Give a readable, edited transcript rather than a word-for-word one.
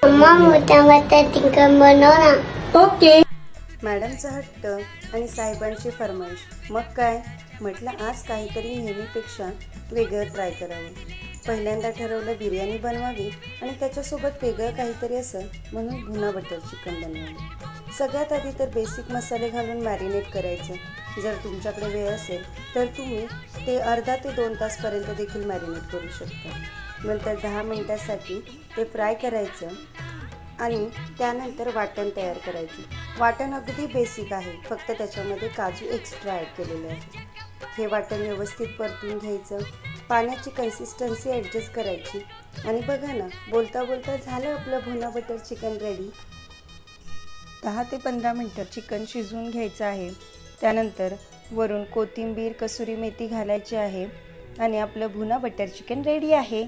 अम्मा मोठा मोठा चिकन बनव ना. ओके. मॅडमचा हट्ट आणि साहेबांची फरमाईश. मग काय म्हटलं, आज काहीतरी नेहमीपेक्षा वेगळं ट्राय करावं. पहिल्यांदा ठरवलं बिर्याणी बनवावी आणि त्याच्यासोबत वेगळं काहीतरी असं म्हणून भुना बटर चिकन बनवलं. सगळ्यात आधी तर बेसिक मसाले घालून मॅरिनेट करायचं. जर तुमच्याकडे वेळ असेल तर तुम्ही ते अर्धा ते 2 तासपर्यंत देखील मॅरिनेट करू शकता. नंतर 10 मिनटासाठी ते फ्राय करायचं आणि त्यानंतर वाटण तयार करायचं. वाटण अगदी बेसिक आहे, फक्त त्याच्यामध्ये काजू एक्स्ट्रा ॲड केलेले आहे. हे वाटण व्यवस्थित परतून घ्यायचं. पाण्याची कन्सिस्टन्सी ॲडजस्ट करायची आणि बघा ना, बोलता बोलता झालं आपलं भुना बटर चिकन रेडी. 10 ते 15 मिनटं चिकन शिजवून घ्यायचं आहे. त्यानंतर वरून कोथिंबीर, कसुरी मेथी घालायची आहे आणि आपलं भुना बटर चिकन रेडी आहे.